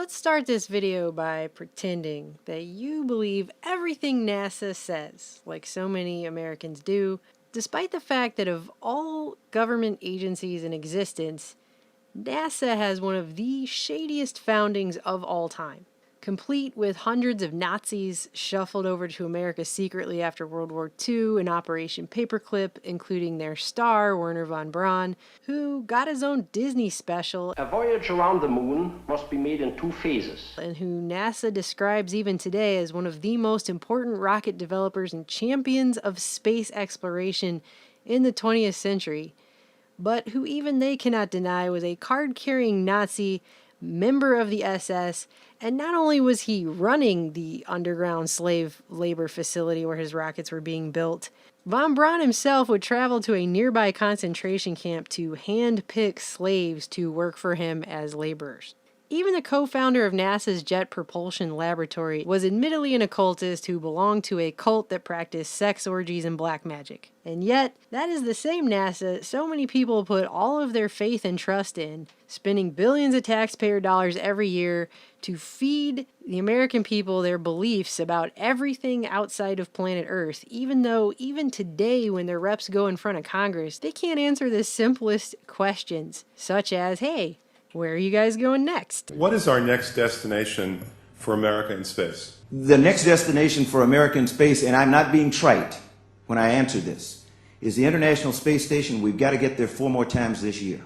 Let's start this video by pretending that you believe everything NASA says, like so many Americans do, despite the fact that of all government agencies in existence, NASA has one of the shadiest foundings of all time. Complete with hundreds of Nazis shuffled over to America secretly after World War II in Operation Paperclip, including their star, Wernher von Braun, who got his own Disney special. A voyage around the moon must be made in 2 phases. And who NASA describes even today as one of the most important rocket developers and champions of space exploration in the 20th century, but who even they cannot deny was a card-carrying Nazi, member of the SS, and not only was he running the underground slave labor facility where his rockets were being built, von Braun himself would travel to a nearby concentration camp to hand-pick slaves to work for him as laborers. Even the co-founder of NASA's Jet Propulsion Laboratory was admittedly an occultist who belonged to a cult that practiced sex orgies and black magic. And yet, that is the same NASA so many people put all of their faith and trust in, spending billions of taxpayer dollars every year to feed the American people their beliefs about everything outside of planet Earth, even though even today when their reps go in front of Congress, they can't answer the simplest questions, such as, hey, where are you guys going next? What is our next destination for America in space? The next destination for America in space, and I'm not being trite when I answer this, is the International Space Station. We've got to get there 4 more times this year.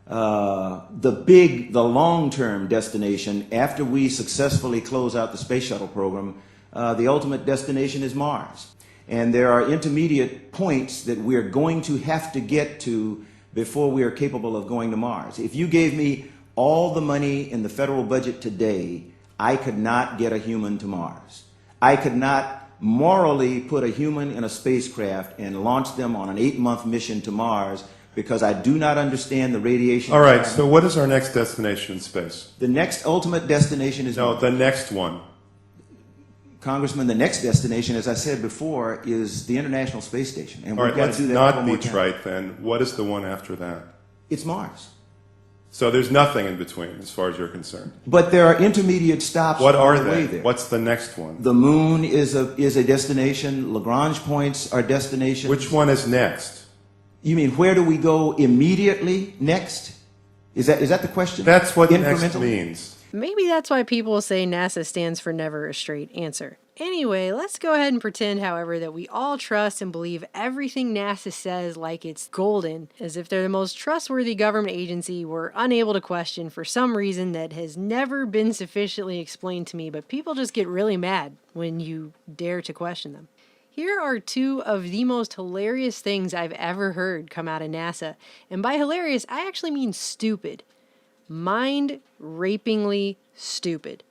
The long-term destination, after we successfully close out the space shuttle program, the ultimate destination is Mars. And there are intermediate points that we're going to have to get to before we are capable of going to Mars. If you gave me all the money in the federal budget today, I could not get a human to Mars. I could not morally put a human in a spacecraft and launch them on an 8-month mission to Mars because I do not understand the radiation. All right, so what is our next destination in space? The next ultimate destination is Mars. No, the next one. Congressman, the next destination, as I said before, is the International Space Station. And All we've right, got let's to do that not one be more time. trite then. What is the one after that? It's Mars. So there's nothing in between as far as you're concerned. But there are intermediate stops What are on the way they? there. What's the next one? The moon is a destination. Lagrange points are destinations. Which one is next? You mean where do we go immediately next? Is that the question? That's what next Incremental? means. Maybe that's why people say NASA stands for never a straight answer. Anyway, let's go ahead and pretend, however, that we all trust and believe everything NASA says like it's golden, as if they're the most trustworthy government agency we're unable to question for some reason that has never been sufficiently explained to me, but people just get really mad when you dare to question them. Here are 2 of the most hilarious things I've ever heard come out of NASA, and by hilarious, I actually mean stupid. Mind-rapingly stupid.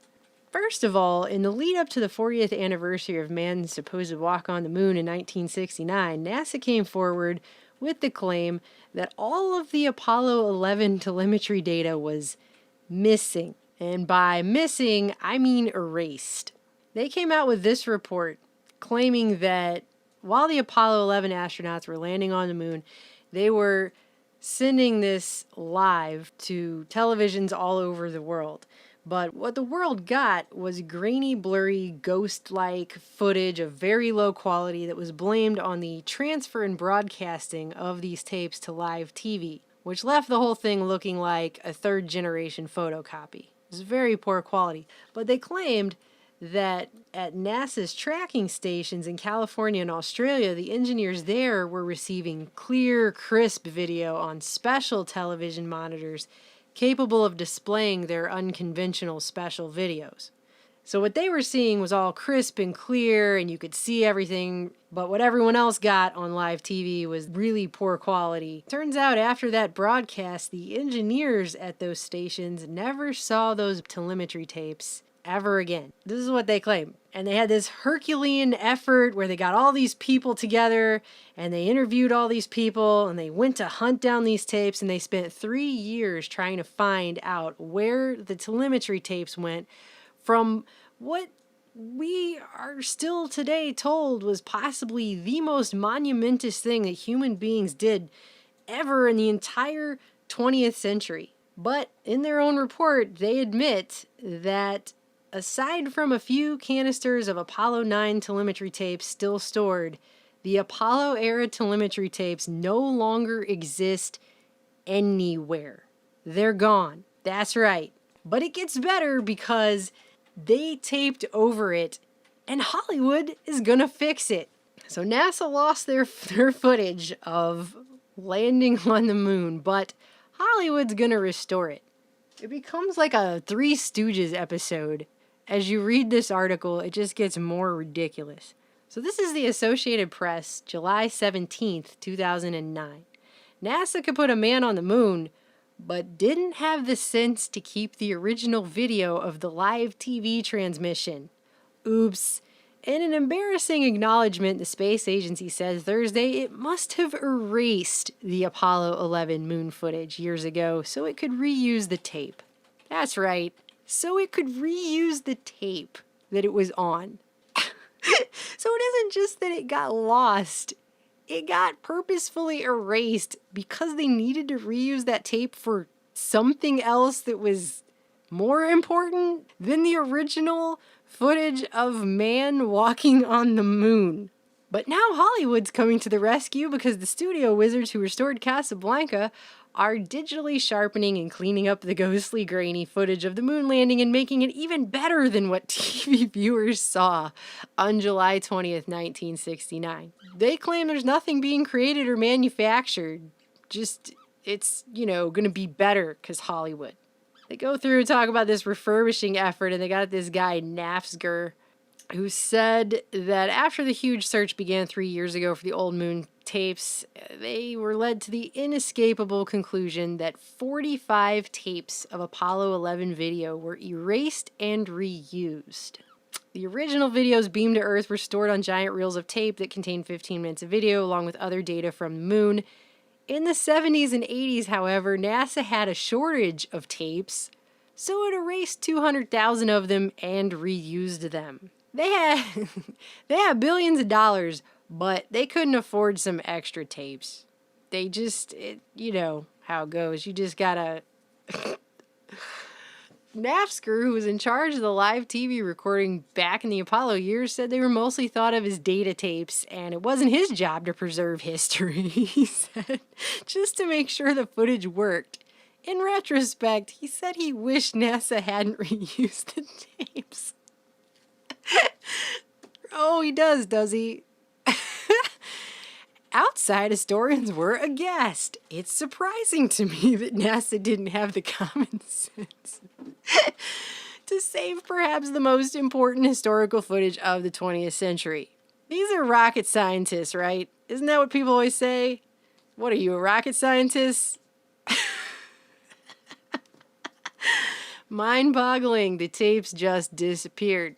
First of all, in the lead up to the 40th anniversary of man's supposed walk on the moon in 1969, NASA came forward with the claim that all of the Apollo 11 telemetry data was missing. And by missing, I mean erased. They came out with this report claiming that while the Apollo 11 astronauts were landing on the moon, they were sending this live to televisions all over the world. But what the world got was grainy, blurry, ghost-like footage of very low quality that was blamed on the transfer and broadcasting of these tapes to live TV, which left the whole thing looking like a third-generation photocopy. It was very poor quality. But they claimed that at NASA's tracking stations in California and Australia, the engineers there were receiving clear, crisp video on special television monitors capable of displaying their unconventional special videos. So what they were seeing was all crisp and clear, and you could see everything, but what everyone else got on live TV was really poor quality. Turns out after that broadcast, the engineers at those stations never saw those telemetry tapes ever again. This is what they claim. And they had this Herculean effort where they got all these people together and they interviewed all these people and they went to hunt down these tapes, and they spent 3 years trying to find out where the telemetry tapes went from what we are still today told was possibly the most monumentous thing that human beings did ever in the entire 20th century. But in their own report, they admit that aside from a few canisters of Apollo 9 telemetry tapes still stored, the Apollo era telemetry tapes no longer exist anywhere. They're gone. That's right. But it gets better because they taped over it, and Hollywood is gonna fix it. So NASA lost their footage of landing on the moon, but Hollywood's gonna restore it. It becomes like a Three Stooges episode. As you read this article, it just gets more ridiculous. So this is the Associated Press, July 17th, 2009. NASA could put a man on the moon, but didn't have the sense to keep the original video of the live TV transmission. Oops. In an embarrassing acknowledgement, the space agency says Thursday it must have erased the Apollo 11 moon footage years ago so it could reuse the tape. That's right, so it could reuse the tape that it was on. So it isn't just that it got lost, it got purposefully erased because they needed to reuse that tape for something else that was more important than the original footage of man walking on the moon. But now Hollywood's coming to the rescue because the studio wizards who restored Casablanca are digitally sharpening and cleaning up the ghostly, grainy footage of the moon landing and making it even better than what TV viewers saw on July 20th, 1969. They claim there's nothing being created or manufactured, just it's, going to be better because Hollywood. They go through and talk about this refurbishing effort, and they got this guy, Nafzger, who said that after the huge search began 3 years ago for the old moon tapes, they were led to the inescapable conclusion that 45 tapes of Apollo 11 video were erased and reused. The original videos beamed to Earth were stored on giant reels of tape that contained 15 minutes of video along with other data from the moon. In the 70s and 80s, however, NASA had a shortage of tapes, so it erased 200,000 of them and reused them. They had billions of dollars, but they couldn't afford some extra tapes. They just, you know how it goes. You just gotta... Nafzger, who was in charge of the live TV recording back in the Apollo years, said they were mostly thought of as data tapes, and it wasn't his job to preserve history, he said, just to make sure the footage worked. In retrospect, he said he wished NASA hadn't reused the tapes. Oh, he does he? Outside historians were aghast. It's surprising to me that NASA didn't have the common sense to save perhaps the most important historical footage of the 20th century. These are rocket scientists, right? Isn't that what people always say? What are you, a rocket scientist? Mind-boggling, the tapes just disappeared.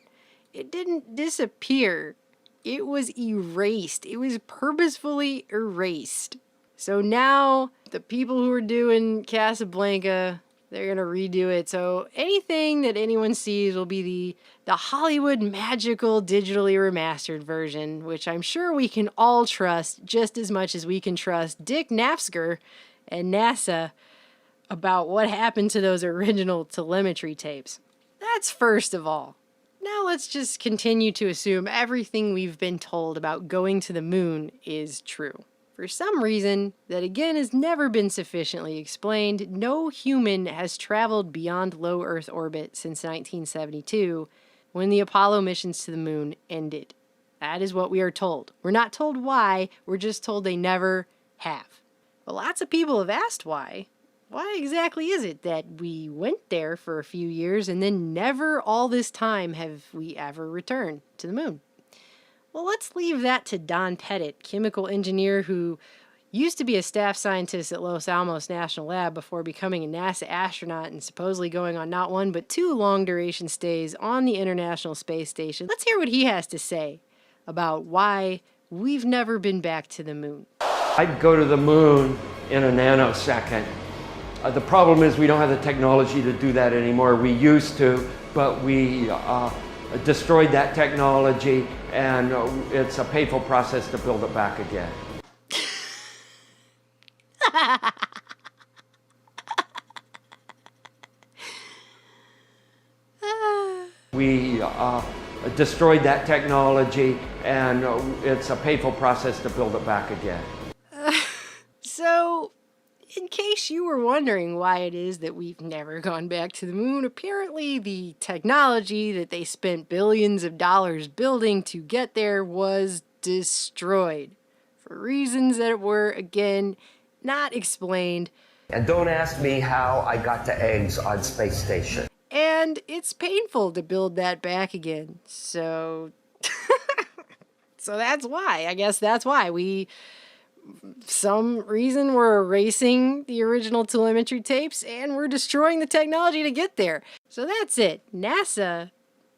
It didn't disappear. It was erased. It was purposefully erased. So now the people who are doing Casablanca, they're going to redo it. So anything that anyone sees will be the Hollywood magical digitally remastered version, which I'm sure we can all trust just as much as we can trust Dick Nafzger and NASA about what happened to those original telemetry tapes. That's first of all. Now let's just continue to assume everything we've been told about going to the moon is true. For some reason that again has never been sufficiently explained, no human has traveled beyond low Earth orbit since 1972, when the Apollo missions to the moon ended. That is what we are told. We're not told why, we're just told they never have. But lots of people have asked why. Why exactly is it that we went there for a few years and then never all this time have we ever returned to the moon? Well, let's leave that to Don Pettit, chemical engineer who used to be a staff scientist at Los Alamos National Lab before becoming a NASA astronaut and supposedly going on not one but two long-duration stays on the International Space Station. Let's hear what he has to say about why we've never been back to the moon. I'd go to the moon in a nanosecond. The problem is we don't have the technology to do that anymore. We used to, but we destroyed that technology, and it's a painful process to build it back again. destroyed that technology, and it's a painful process to build it back again. So, in case you were wondering why it is that we've never gone back to the moon, apparently the technology that they spent billions of dollars building to get there was destroyed for reasons that were, again, not explained. And don't ask me how I got to eggs on space station. And it's painful to build that back again. So that's why. I guess that's why some reason we're erasing the original telemetry tapes and we're destroying the technology to get there. So that's it. NASA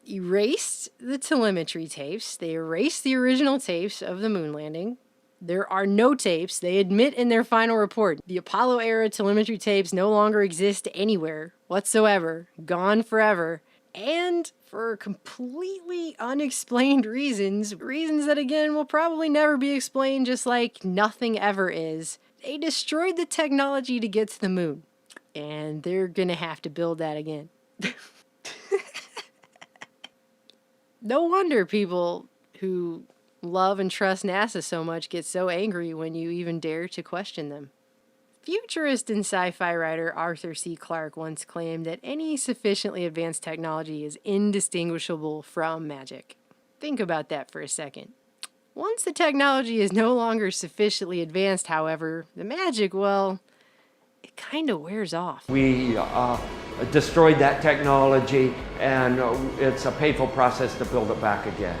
erased the telemetry tapes. They erased the original tapes of the moon landing. There are no tapes. They admit in their final report, the Apollo era telemetry tapes no longer exist anywhere whatsoever, gone forever, and for completely unexplained reasons that again will probably never be explained, just like nothing ever is. They destroyed the technology to get to the moon, and they're gonna have to build that again. No wonder people who love and trust NASA so much get so angry when you even dare to question them. Futurist and sci-fi writer Arthur C. Clarke once claimed that any sufficiently advanced technology is indistinguishable from magic. Think about that for a second. Once the technology is no longer sufficiently advanced, however, the magic, well, it kind of wears off. We destroyed that technology, and it's a painful process to build it back again.